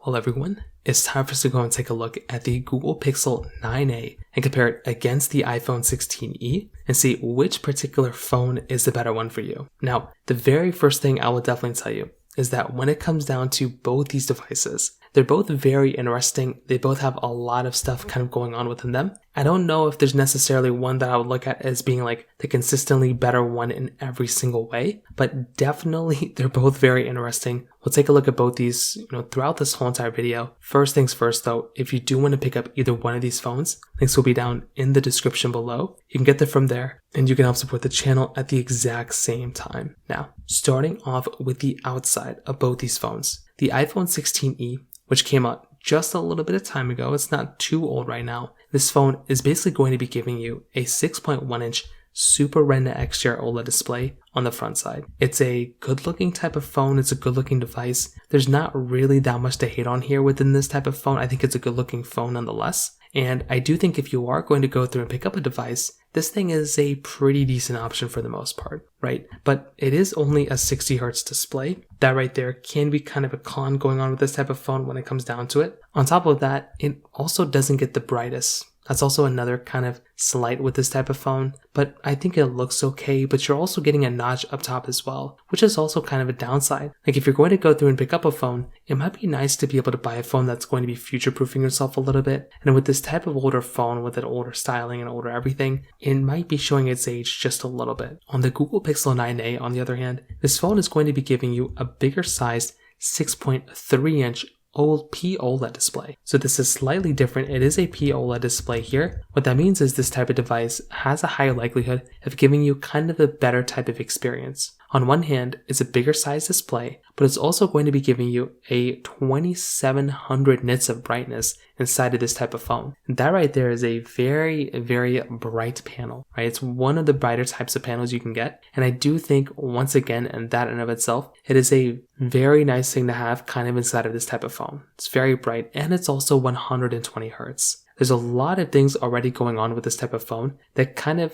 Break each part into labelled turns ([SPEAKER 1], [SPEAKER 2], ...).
[SPEAKER 1] Well, everyone, it's time for us to go and take a look at the Google Pixel 9a and compare it against the iPhone 16e and see which particular phone is the better one for you. Now, the very first thing I will definitely tell you is that when it comes down to both these devices, they're both very interesting. They both have a lot of stuff kind of going on within them. I don't know if there's necessarily one that I would look at as being like the consistently better one in every single way, but definitely they're both very interesting. We'll take a look at both these, throughout this whole entire video. First things first though, if you do want to pick up either one of these phones, links will be down in the description below. You can get them from there and you can help support the channel at the exact same time. Now, starting off with the outside of both these phones, the iPhone 16e, which came out just a little bit of time ago, it's not too old right now. This phone is basically going to be giving you a 6.1 inch Super Retina XDR OLED display on the front side. It's a good looking type of phone. It's a good looking device. There's not really that much to hate on here within this type of phone. I think it's a good looking phone nonetheless. And I do think if you are going to go through and pick up a device, this thing is a pretty decent option for the most part, right? But it is only a 60 Hz display. That right there can be kind of a con going on with this type of phone when it comes down to it. On top of that, it also doesn't get the brightest. That's also another kind of slight with this type of phone, but I think it looks okay, but you're also getting a notch up top as well, which is also kind of a downside. Like if you're going to go through and pick up a phone, it might be nice to be able to buy a phone that's going to be future-proofing yourself a little bit. And with this type of older phone, with an older styling and older everything, it might be showing its age just a little bit. On the Google Pixel 9a, on the other hand, this phone is going to be giving you a bigger sized 6.3 inch OLED display. So this is slightly different. It is a OLED display here. What that means is this type of device has a higher likelihood of giving you kind of a better type of experience. On one hand, it's a bigger size display, but it's also going to be giving you a 2700 nits of brightness inside of this type of phone. And that right there is a very, very bright panel, right? It's one of the brighter types of panels you can get. And I do think, once again, and that in of itself, it is a very nice thing to have kind of inside of this type of phone. It's very bright and it's also 120 Hertz. There's a lot of things already going on with this type of phone that kind of,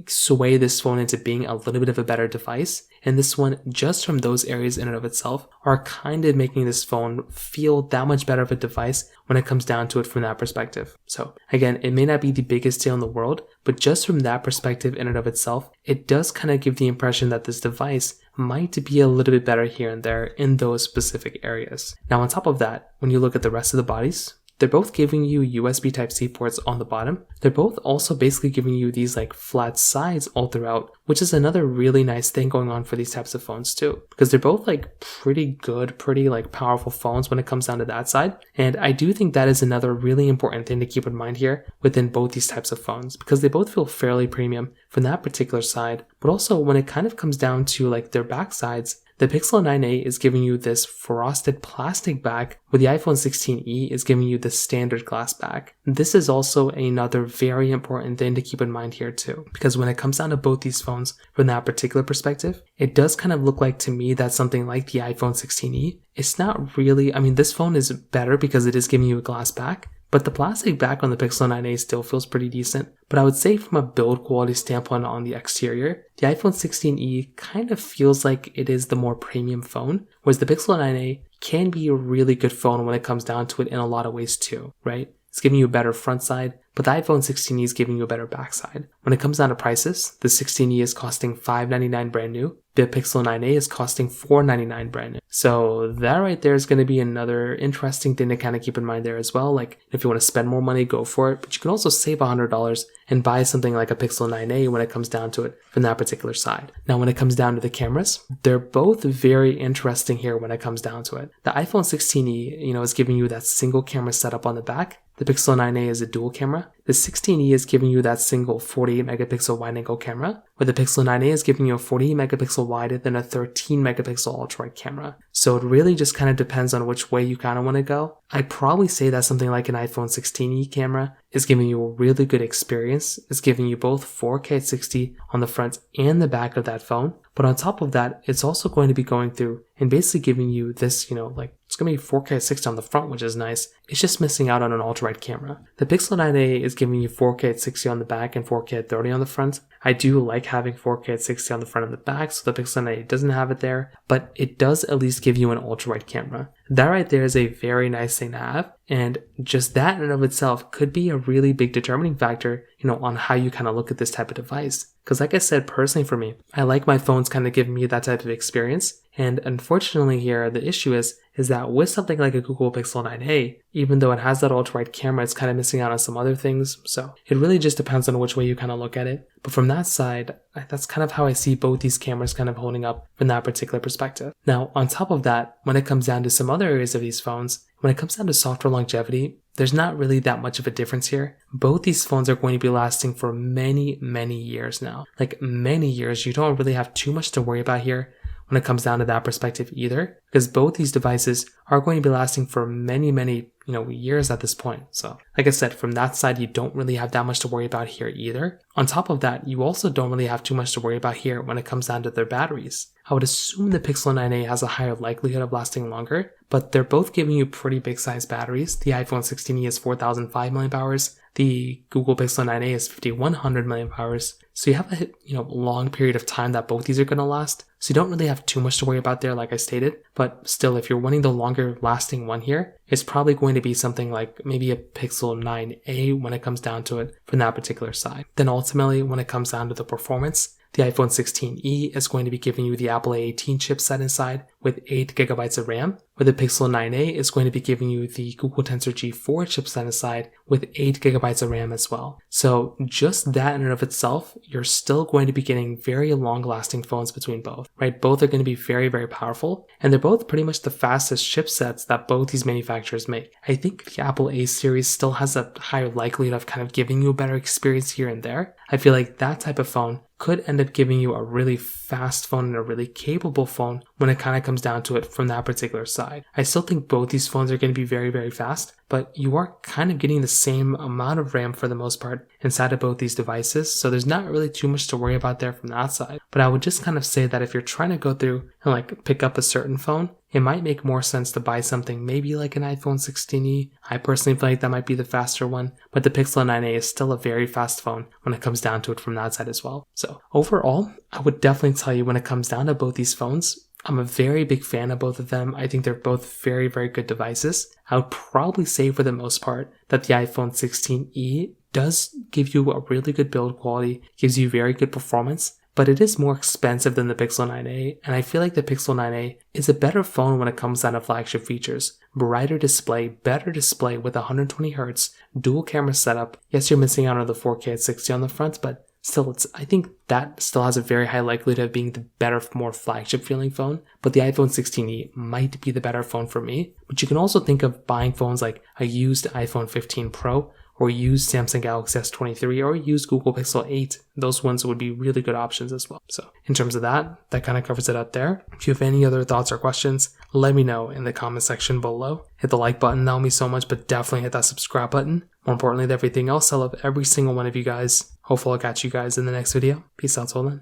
[SPEAKER 1] sway this phone into being a little bit of a better device. And this one, just from those areas in and of itself, are kind of making this phone feel that much better of a device when it comes down to it from that perspective. So again, it may not be the biggest deal in the world, but just from that perspective in and of itself, it does kind of give the impression that this device might be a little bit better here and there in those specific areas. Now, on top of that, when you look at the rest of the bodies, they're both giving you USB Type-C ports on the bottom. They're both also basically giving you these like flat sides all throughout, which is another really nice thing going on for these types of phones too, because they're both like pretty good, pretty like powerful phones when it comes down to that side. And I do think that is another really important thing to keep in mind here within both these types of phones, because they both feel fairly premium from that particular side. But also when it kind of comes down to like their back sides, the Pixel 9a is giving you this frosted plastic back, where the iPhone 16e is giving you the standard glass back. This is also another very important thing to keep in mind here too, because when it comes down to both these phones from that particular perspective, it does kind of look like to me that something like the iPhone 16e, it's not really, this phone is better because it is giving you a glass back, but the plastic back on the Pixel 9a still feels pretty decent. But I would say from a build quality standpoint on the exterior, the iPhone 16e kind of feels like it is the more premium phone, whereas the Pixel 9a can be a really good phone when it comes down to it in a lot of ways too, right? It's giving you a better front side, but the iPhone 16e is giving you a better backside. When it comes down to prices, the 16e is costing $599 brand new. The Pixel 9a is costing $499 brand new. So that right there is going to be another interesting thing to kind of keep in mind there as well. Like if you want to spend more money, go for it. But you can also save $100 and buy something like a Pixel 9a when it comes down to it from that particular side. Now, when it comes down to the cameras, they're both very interesting here when it comes down to it. The iPhone 16e, is giving you that single camera setup on the back. The Pixel 9a is a dual camera. The 16e is giving you that single 48 megapixel wide angle camera, where the Pixel 9a is giving you a 48 megapixel wide and then a 13 megapixel ultra wide camera. So it really just kind of depends on which way you kind of want to go. I'd probably say that something like an iPhone 16e camera is giving you a really good experience. It's giving you both 4K at 60 on the front and the back of that phone. But on top of that, it's also going to be going through and basically giving you this, it's going to be 4K at 60 on the front, which is nice. It's just missing out on an ultra-wide camera. The Pixel 9a is giving you 4K at 60 on the back and 4K at 30 on the front. I do like having 4K at 60 on the front and the back, so the Pixel 9a doesn't have it there, but it does at least give you an ultra-wide camera. that right there is a very nice thing to have. And just that in and of itself could be a really big determining factor, on how you kind of look at this type of device. Because like I said, personally for me, I like my phones kind of giving me that type of experience. And unfortunately here, the issue is that with something like a Google Pixel 9a, even though it has that ultra-wide camera, it's kind of missing out on some other things. So it really just depends on which way you kind of look at it. But from that side, that's kind of how I see both these cameras kind of holding up from that particular perspective. Now, on top of that, when it comes down to some other areas of these phones, when it comes down to software longevity, there's not really that much of a difference here. Both these phones are going to be lasting for many, many years now. Like many years, you don't really have too much to worry about here when it comes down to that perspective either, because both these devices are going to be lasting for many, many years at this point. So like I said, from that side, you don't really have that much to worry about here either. On top of that, you also don't really have too much to worry about here when it comes down to their batteries. I would assume the Pixel 9a has a higher likelihood of lasting longer, but they're both giving you pretty big size batteries. The iPhone 16e is 4,005 mAh. The Google Pixel 9a is 5,100 mAh. So you have a long period of time that both these are going to last. So you don't really have too much to worry about there, like I stated. But still, if you're wanting the longer lasting one here, it's probably going to be something like maybe a Pixel 9a when it comes down to it from that particular side. Then ultimately, when it comes down to the performance, the iPhone 16e is going to be giving you the Apple A18 chipset inside with 8GB of RAM, where the Pixel 9a is going to be giving you the Google Tensor G4 chipset inside with 8GB of RAM as well. So just that in and of itself, you're still going to be getting very long-lasting phones between both, right? Both are going to be very, very powerful, and they're both pretty much the fastest chipsets that both these manufacturers make. I think the Apple A series still has a higher likelihood of kind of giving you a better experience here and there. I feel like that type of phone could end up giving you a really fast phone and a really capable phone when it kind of comes down to it from that particular side. I still think both these phones are going to be very, very fast, but you are kind of getting the same amount of RAM for the most part inside of both these devices, so there's not really too much to worry about there from that side. But I would just kind of say that if you're trying to go through and like pick up a certain phone, it might make more sense to buy something maybe like an iPhone 16e. I personally feel like that might be the faster one, but the Pixel 9a is still a very fast phone when it comes down to it from that side as well. So overall, I would definitely tell you when it comes down to both these phones, I'm a very big fan of both of them. I think they're both very, very good devices. I would probably say for the most part that the iPhone 16e does give you a really good build quality, gives you very good performance, but it is more expensive than the Pixel 9a, and I feel like the Pixel 9a is a better phone when it comes down to flagship features. Brighter display, better display with 120Hz, dual camera setup. Yes, you're missing out on the 4K at 60 on the front, but still, I think that still has a very high likelihood of being the better, more flagship feeling phone, but the iPhone 16e might be the better phone for me. But you can also think of buying phones like a used iPhone 15 Pro, or use Samsung Galaxy S23, or use Google Pixel 8. Those ones would be really good options as well. So in terms of that kind of covers it up there. If you have any other thoughts or questions, let me know in the comment section below. Hit the like button, that will mean so much, but definitely hit that subscribe button. More importantly than everything else, I love every single one of you guys. Hopefully I'll catch you guys in the next video. Peace out till then.